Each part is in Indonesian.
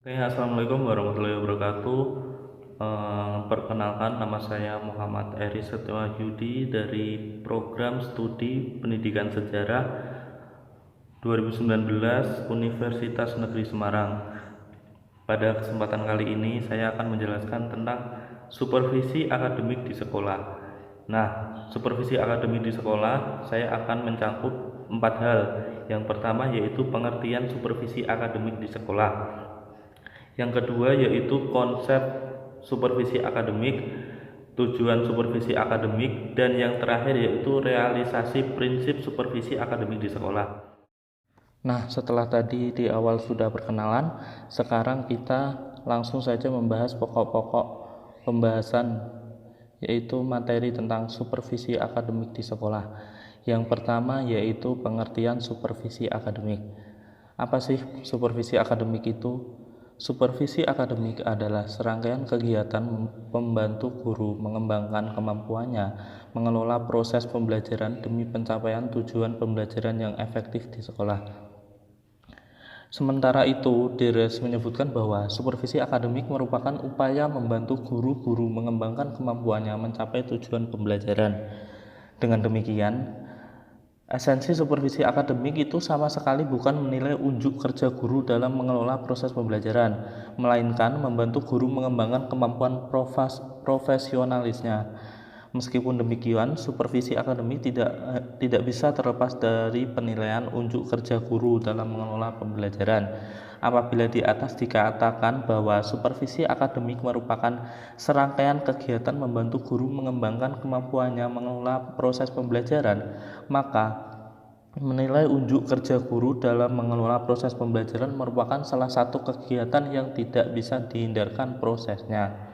Oke, assalamualaikum warahmatullahi wabarakatuh. Perkenalkan, nama saya Muhammad Eri Setiawahyudi dari Program Studi Pendidikan Sejarah 2019 Universitas Negeri Semarang. Pada kesempatan kali ini saya akan menjelaskan tentang supervisi akademik di sekolah. Nah, supervisi akademik di sekolah saya akan mencangkup 4 hal. Yang pertama yaitu pengertian supervisi akademik di sekolah. Yang kedua yaitu konsep supervisi akademik, tujuan supervisi akademik, dan yang terakhir yaitu realisasi prinsip supervisi akademik di sekolah. Nah, setelah tadi di awal sudah perkenalan, sekarang kita langsung saja membahas pokok-pokok pembahasan, yaitu materi tentang supervisi akademik di sekolah. Yang pertama yaitu pengertian supervisi akademik. Apa sih supervisi akademik itu? Supervisi akademik adalah serangkaian kegiatan membantu guru mengembangkan kemampuannya mengelola proses pembelajaran demi pencapaian tujuan pembelajaran yang efektif di sekolah. Sementara itu, Deres menyebutkan bahwa supervisi akademik merupakan upaya membantu guru-guru mengembangkan kemampuannya mencapai tujuan pembelajaran. Dengan demikian, esensi supervisi akademik itu sama sekali bukan menilai unjuk kerja guru dalam mengelola proses pembelajaran, melainkan membantu guru mengembangkan kemampuan profesionalisnya. Meskipun demikian, supervisi akademik tidak bisa terlepas dari penilaian unjuk kerja guru dalam mengelola pembelajaran. Apabila di atas dikatakan bahwa supervisi akademik merupakan serangkaian kegiatan membantu guru mengembangkan kemampuannya mengelola proses pembelajaran, maka menilai unjuk kerja guru dalam mengelola proses pembelajaran merupakan salah satu kegiatan yang tidak bisa dihindarkan prosesnya.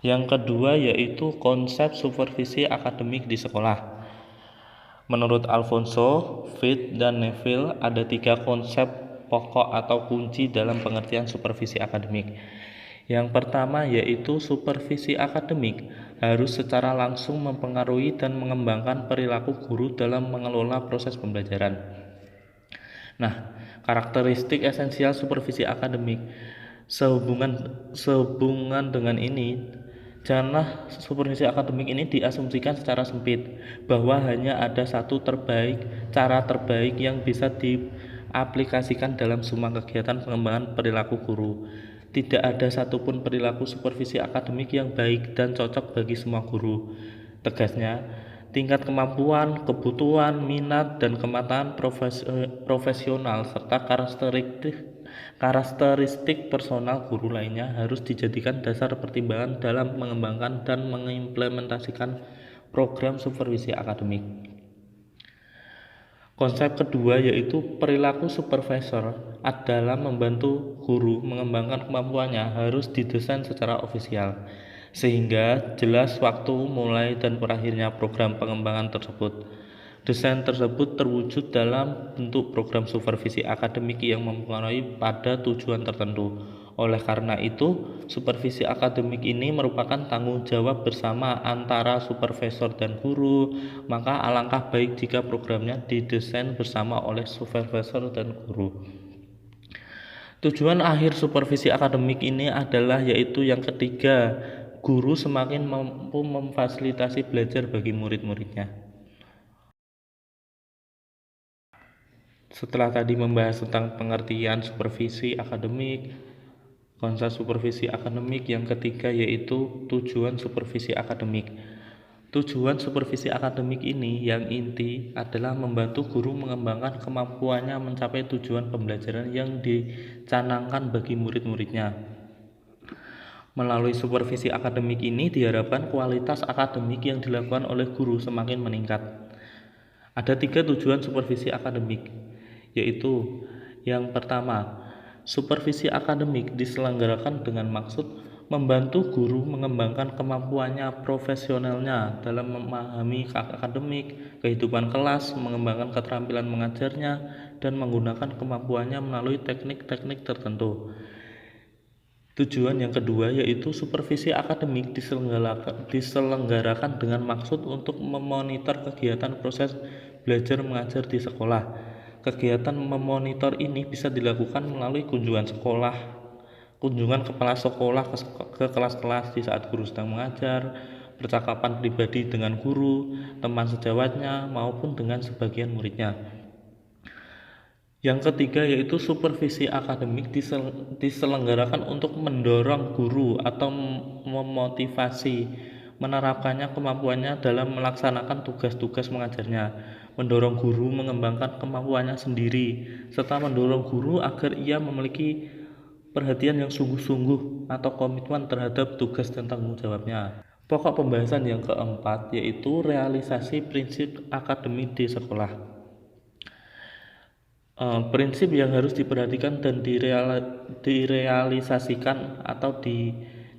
Yang kedua yaitu konsep supervisi akademik di sekolah. Menurut Alfonso, Fitz, dan Neville, ada 3 konsep pokok atau kunci dalam pengertian supervisi akademik. Yang pertama yaitu supervisi akademik harus secara langsung mempengaruhi dan mengembangkan perilaku guru dalam mengelola proses pembelajaran. Nah, karakteristik esensial supervisi akademik sehubungan dengan ini, janganlah supervisi akademik ini diasumsikan secara sempit bahwa hanya ada cara terbaik yang bisa diaplikasikan dalam semua kegiatan pengembangan perilaku guru. Tidak ada satupun perilaku supervisi akademik yang baik dan cocok bagi semua guru. Tegasnya, tingkat kemampuan, kebutuhan, minat, dan kematangan profesional serta karakteristik personal guru lainnya harus dijadikan dasar pertimbangan dalam mengembangkan dan mengimplementasikan program supervisi akademik. Konsep kedua yaitu perilaku supervisor adalah membantu guru mengembangkan kemampuannya harus didesain secara ofisial, sehingga jelas waktu mulai dan berakhirnya program pengembangan tersebut. Desain tersebut terwujud dalam bentuk program supervisi akademik yang mempengaruhi pada tujuan tertentu. Oleh karena itu, supervisi akademik ini merupakan tanggung jawab bersama antara supervisor dan guru, maka alangkah baik jika programnya didesain bersama oleh supervisor dan guru. Tujuan akhir supervisi akademik ini adalah yaitu yang ketiga, guru semakin mampu memfasilitasi belajar bagi murid-muridnya. Setelah tadi membahas tentang pengertian supervisi akademik, konsep supervisi akademik, yang ketiga yaitu tujuan supervisi akademik. Tujuan supervisi akademik ini yang inti adalah membantu guru mengembangkan kemampuannya mencapai tujuan pembelajaran yang dicanangkan bagi murid-muridnya. Melalui supervisi akademik ini diharapkan kualitas akademik yang dilakukan oleh guru semakin meningkat. Ada 3 tujuan supervisi akademik, yaitu yang pertama, supervisi akademik diselenggarakan dengan maksud membantu guru mengembangkan kemampuannya profesionalnya dalam memahami akademik, kehidupan kelas, mengembangkan keterampilan mengajarnya, dan menggunakan kemampuannya melalui teknik-teknik tertentu. Tujuan yang kedua yaitu supervisi akademik diselenggarakan dengan maksud untuk memonitor kegiatan proses belajar mengajar di sekolah. Kegiatan memonitor ini bisa dilakukan melalui kunjungan sekolah, kunjungan kepala sekolah ke kelas-kelas di saat guru sedang mengajar, percakapan pribadi dengan guru, teman sejawatnya, maupun dengan sebagian muridnya. Yang ketiga yaitu supervisi akademik diselenggarakan untuk mendorong guru atau memotivasi menerapkannya kemampuannya dalam melaksanakan tugas-tugas mengajarnya, mendorong guru mengembangkan kemampuannya sendiri, serta mendorong guru agar ia memiliki perhatian yang sungguh-sungguh atau komitmen terhadap tugas dan tanggung jawabnya. Pokok pembahasan yang keempat yaitu realisasi prinsip akademik di sekolah. Prinsip yang harus diperhatikan dan direalisasikan atau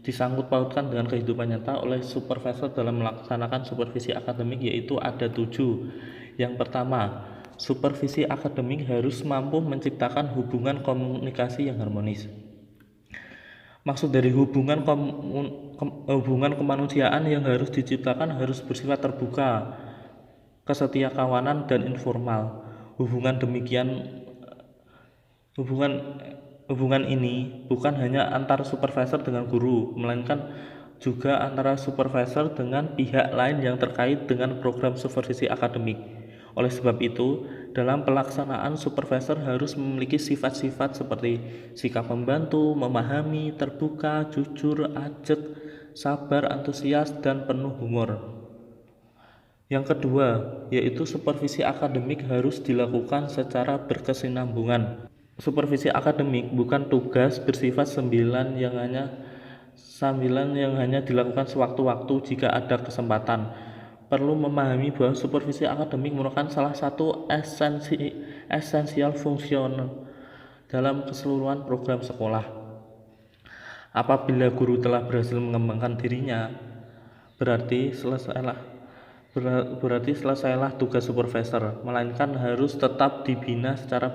disangkut pautkan dengan kehidupan nyata oleh supervisor dalam melaksanakan supervisi akademik yaitu ada 7. Yang pertama, supervisi akademik harus mampu menciptakan hubungan komunikasi yang harmonis. Maksud dari hubungan kemanusiaan yang harus diciptakan harus bersifat terbuka, kesetiakawanan dan informal. Hubungan ini bukan hanya antara supervisor dengan guru, melainkan juga antara supervisor dengan pihak lain yang terkait dengan program supervisi akademik. Oleh sebab itu, dalam pelaksanaan supervisor harus memiliki sifat-sifat seperti sikap membantu, memahami, terbuka, jujur, ajak, sabar, antusias, dan penuh humor. Yang kedua, yaitu supervisi akademik harus dilakukan secara berkesinambungan. Supervisi akademik bukan tugas bersifat sambilan yang hanya dilakukan sewaktu-waktu jika ada kesempatan. Perlu memahami bahwa supervisi akademik merupakan salah satu esensial fungsional dalam keseluruhan program sekolah. Apabila guru telah berhasil mengembangkan dirinya, berarti selesailah tugas supervisor, melainkan harus tetap dibina secara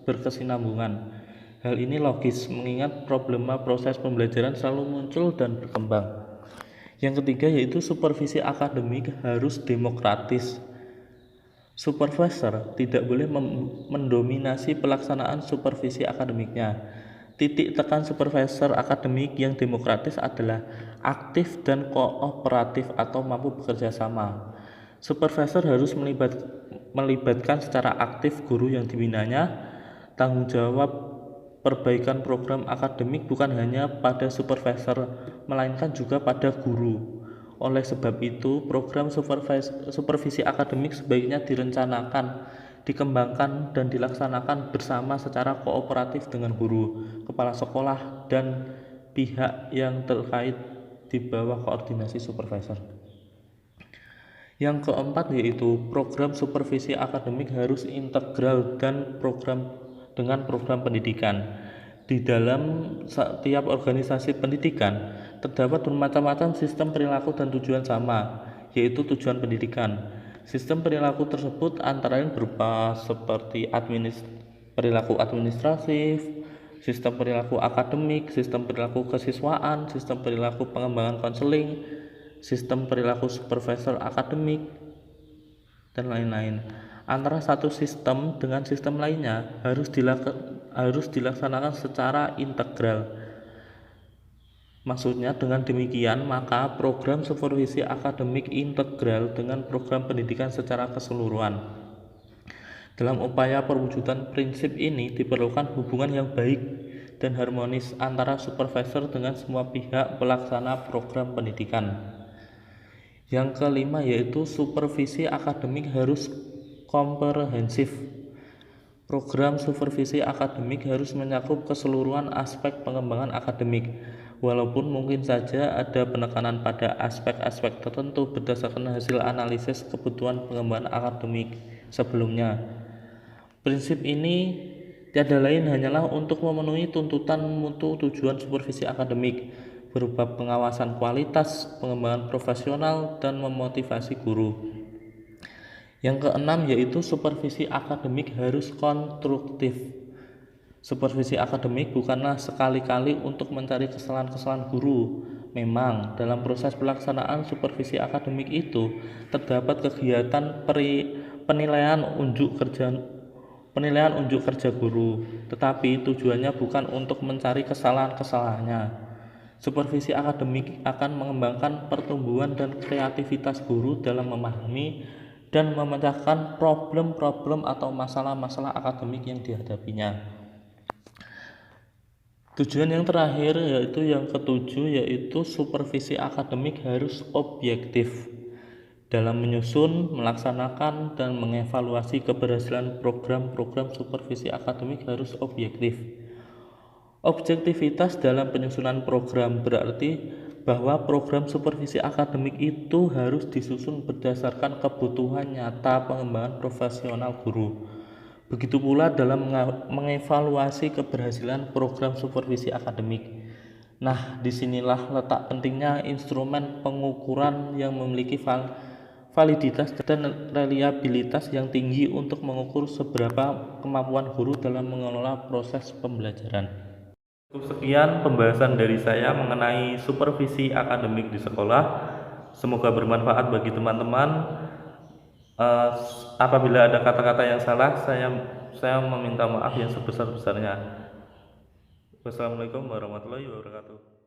berkesinambungan. Hal ini logis, mengingat problema proses pembelajaran selalu muncul dan berkembang. Yang ketiga yaitu supervisi akademik harus demokratis. Supervisor tidak boleh mendominasi pelaksanaan supervisi akademiknya. Titik tekan supervisor akademik yang demokratis adalah aktif dan kooperatif atau mampu bekerja sama. Supervisor harus melibatkan secara aktif guru yang dibinanya. Tanggung jawab perbaikan program akademik bukan hanya pada supervisor, melainkan juga pada guru. Oleh sebab itu, program supervisi akademik sebaiknya direncanakan, dikembangkan, dan dilaksanakan bersama secara kooperatif dengan guru, kepala sekolah, dan pihak yang terkait di bawah koordinasi supervisor. Yang keempat yaitu program supervisi akademik harus integral dengan program pendidikan. Di dalam setiap organisasi pendidikan terdapat bermacam-macam sistem perilaku dan tujuan sama, yaitu tujuan pendidikan. Sistem perilaku tersebut antara lain berupa seperti perilaku administratif, sistem perilaku akademik, sistem perilaku kesiswaan, sistem perilaku pengembangan konseling, sistem perilaku supervisor akademik, dan lain-lain. Antara satu sistem dengan sistem lainnya harus dilaksanakan secara integral. Maksudnya dengan demikian maka program supervisi akademik integral dengan program pendidikan secara keseluruhan. Dalam upaya perwujudan prinsip ini diperlukan hubungan yang baik dan harmonis antara supervisor dengan semua pihak pelaksana program pendidikan. Yang kelima yaitu supervisi akademik harus komprehensif. Program supervisi akademik harus mencakup keseluruhan aspek pengembangan akademik, walaupun mungkin saja ada penekanan pada aspek-aspek tertentu berdasarkan hasil analisis kebutuhan pengembangan akademik sebelumnya. Prinsip ini tiada lain hanyalah untuk memenuhi tuntutan mutu tujuan supervisi akademik berupa pengawasan kualitas, pengembangan profesional, dan memotivasi guru. Yang keenam yaitu supervisi akademik harus konstruktif. Supervisi akademik bukanlah sekali-kali untuk mencari kesalahan-kesalahan guru. Memang dalam proses pelaksanaan supervisi akademik itu terdapat kegiatan penilaian penilaian unjuk kerja guru, tetapi tujuannya bukan untuk mencari kesalahan-kesalahannya. Supervisi akademik akan mengembangkan pertumbuhan dan kreativitas guru dalam memahami dan memecahkan problem-problem atau masalah-masalah akademik yang dihadapinya. Tujuan yang terakhir yaitu yang ketujuh, yaitu supervisi akademik harus objektif dalam menyusun, melaksanakan, dan mengevaluasi keberhasilan program-program supervisi akademik harus objektif. Objektivitas dalam penyusunan program berarti bahwa program supervisi akademik itu harus disusun berdasarkan kebutuhan nyata pengembangan profesional guru. Begitu pula dalam mengevaluasi keberhasilan program supervisi akademik. Nah, disinilah letak pentingnya instrumen pengukuran yang memiliki validitas dan reliabilitas yang tinggi untuk mengukur seberapa kemampuan guru dalam mengelola proses pembelajaran. Sekian pembahasan dari saya mengenai supervisi akademik di sekolah. Semoga bermanfaat bagi teman-teman. Apabila ada kata-kata yang salah, saya meminta maaf yang sebesar-besarnya. Wassalamualaikum warahmatullahi wabarakatuh.